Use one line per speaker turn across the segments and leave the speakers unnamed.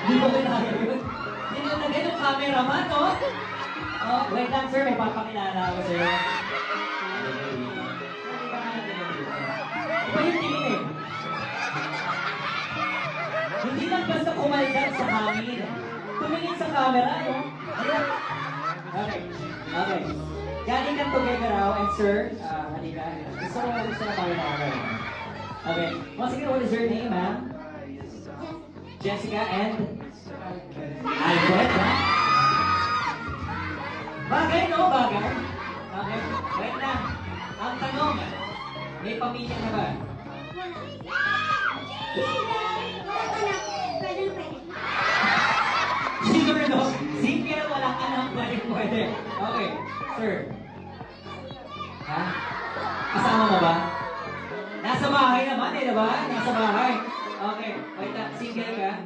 Hindi ko pinaya yun. Tinatagay ng cameraman, no? Oh, wait lang, sir. May papakilala ako, sir. Iba yung tingin eh. Hindi lang basta kumaldag sa hangin. Tumingin sa camera, no? Okay. Okay. Galing kang together raw, and sir, halika. Gusto ko na camera. Okay. Once again, what is your name, ma'am? Jessica and Alfred, ha? Bagay, no? Bagay? Okay. Wait na. Ang tanong, may pamilya na ba? Sure, no? Simple, walang anak, pwede. Okay. Sir. Ha? Kasama mo ba? Nasa bahay naman eh, diba? Nasa bahay. Okay. Wait na. Single ka?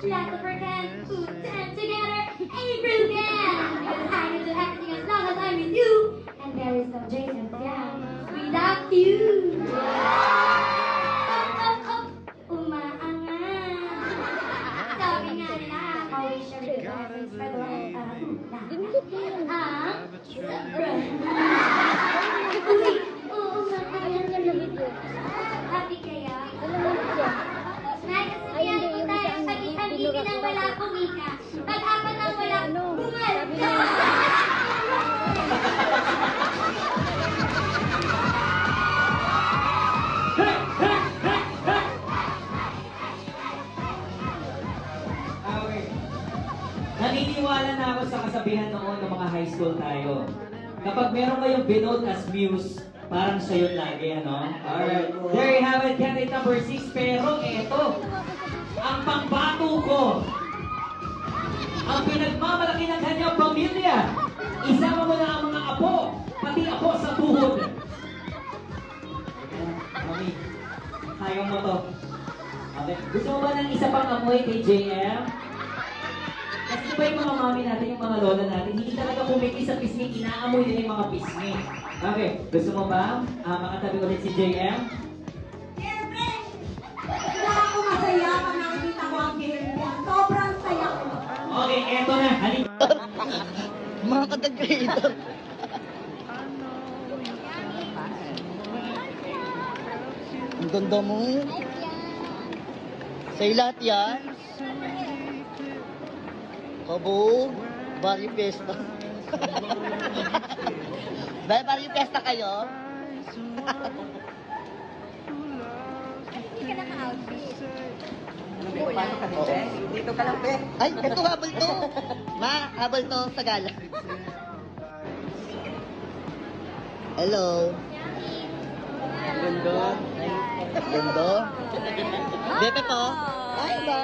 Lots of our hands, put them together, April can. Because I can do everything as long as I'm with you. And there is no Jason Brown without you. Umaangat. Sabi nga nila, always share the blessings for the life of uy, umaangat. Happy kaya? Nagkasabihan ko tayo sa isang hindi nang wala kumika. Pag-apat ang wala, bungal ka!
Okay. Naniniwala na ako sa kasabihan noon ng mga high school tayo. Kapag meron kayong binote as muse, parang siya yun lagi, ano? Alright. There you have it, candidate number 6. Pero eto, ang pangbato ko, ang pinagmamalaki ng kanyang pamilya, isama mo na ang mga apo, pati apo sa tuhod. Mami, kaya mo to. Okay. Gusto mo ba ng isa pang amoy kay JM? Kasi diba yung mga mami natin, yung mga lola natin, hindi talaga pumiki sa pisngi, inaamoy nila yung mga pisngi. Okay, gusto mo ba makatabi ulit si JM?
Siyempre, wala ako masaya pag nakikita ko ang game niya. Sobrang saya ko.
Okay, eto na. Halika.
Mga content-creator. Ang ganda mo. Sa'yo lahat yan. Kabog. Barrio Fiesta. Barrio Fiesta kayo?
Hindi ka naka-outfit.
Dito ka lang, be. Ay, ito habol to. Ma, habol to sa gala. Hello. Ganda. Ganda. Bebe po. Ay, ba?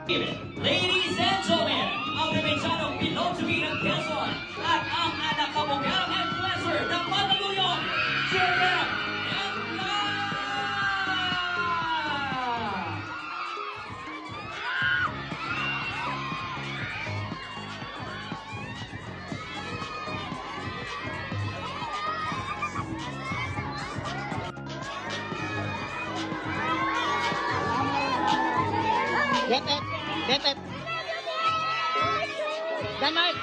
Ladies and gentlemen, ang Remechano Pilot to be ng Quezon at ang anak kamugang influencer ng Mandaluyong, JM and
Bebe. Bebe. Denmark.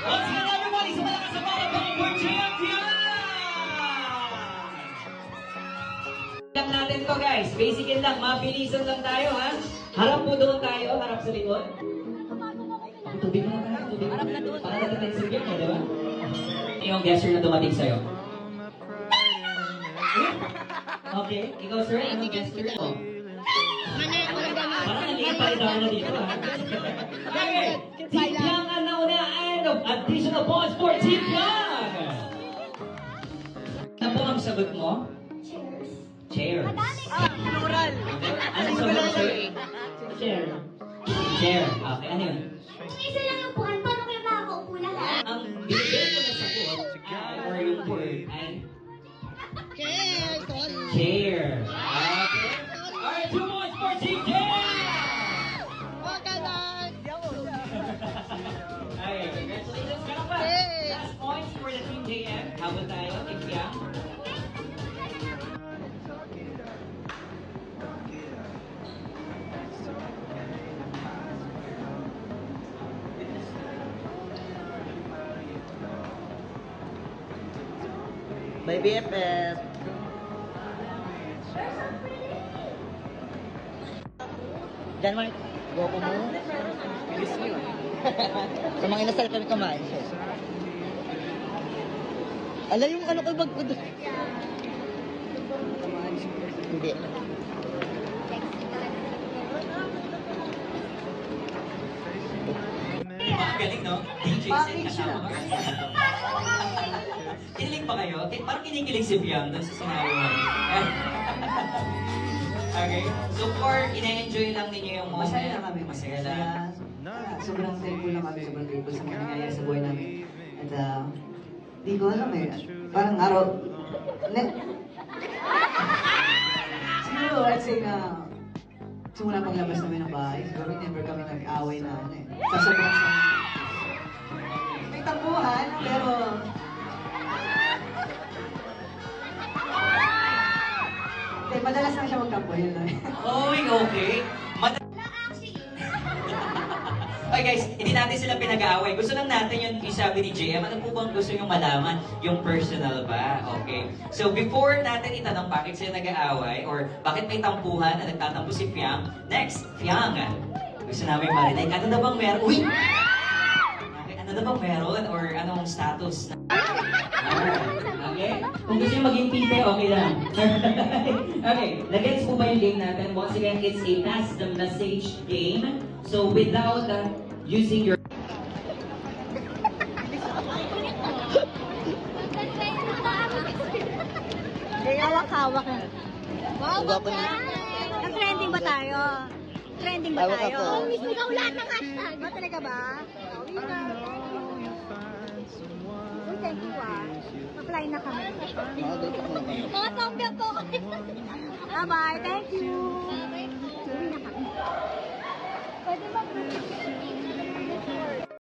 Once again, everybody, sa malakas na palakpakan for champion! Lang natin to guys, basicin lang, mabilisan lang tayo ha. Harap po doon tayo, harap sa likod. Tubig na tayo, tubig na. Para natin sa game eh, di ba? Yung gesture na dumating sa'yo. Okay, ikaw sir, anong gesture mo? Parang nag-iipalita ako na dito ha. Okay, Team Yang ang nauna and additional points for Team Yang! Ano po ang sagot mo?
Cheers.
Chairs.
Plural.
Ano sagot mo sir? Chair. Chair. Okay, ano yun?
Kung isa lang yung upuan, paano kayo makakaupo lahat?
Ang bibigay ko na sagot or yung word ay
Cheers.
chair. Okay. Alright, 2 points for Team Yang!
Wag ka lang. Bye, BFF. Diyan, Mark. Goko mo. Sa mga inasal kami kumain. Ala yung ano ko bag ko doon. Hindi.
Galing, no? DJ set kasama ko. Kinilig ba kayo? Parang kinikilig si Piang doon sa scenario mo. Okay. So, ina-enjoy lang ninyo yung moment.
Masaya na kami.
Masaya lang.
Sobrang thankful na kami. Sobrang thankful sa mga nangyayari sa buhay namin. At di ko alam eh. Parang araw... Siguro, I'd say na... Simula paglabas namin ng bahay, siguro never kami nag-away na ano eh. Sa sobrang sa... May tampuhan, pero... Hindi, madalas lang siya magtampo, yun lang.
Oy, okay. Okay guys, hindi natin sila pinag-aaway. Gusto lang natin yung sabi ni JM. Ano po bang gusto nyo malaman? Yung personal ba? Okay. So before natin itanong bakit sila nag-aaway or bakit may tampuhan na nagtatampo si Fiang, next, Fiang. Gusto namin marinig. Ano na bang meron? Uy! Okay, ano na bang meron or anong status? Okay? Kung gusto nyo maging tite, okay lang. Okay, nag-gets po ba yung game natin? Once again, it's a pass the message game. So without using your...
Hawak-hawak na. Wow,
Gwapo
baka!
na.
Nag-trending ba tayo? Trending ba
Hawak
tayo?
ako.
Oh, mismo ikaw lahat ng hashtag. Ba talaga ba? Winner. Uy, thank you ah. Ma-fly na kami. Mga zombie po. Bye-bye. Thank you. Uwi na kami.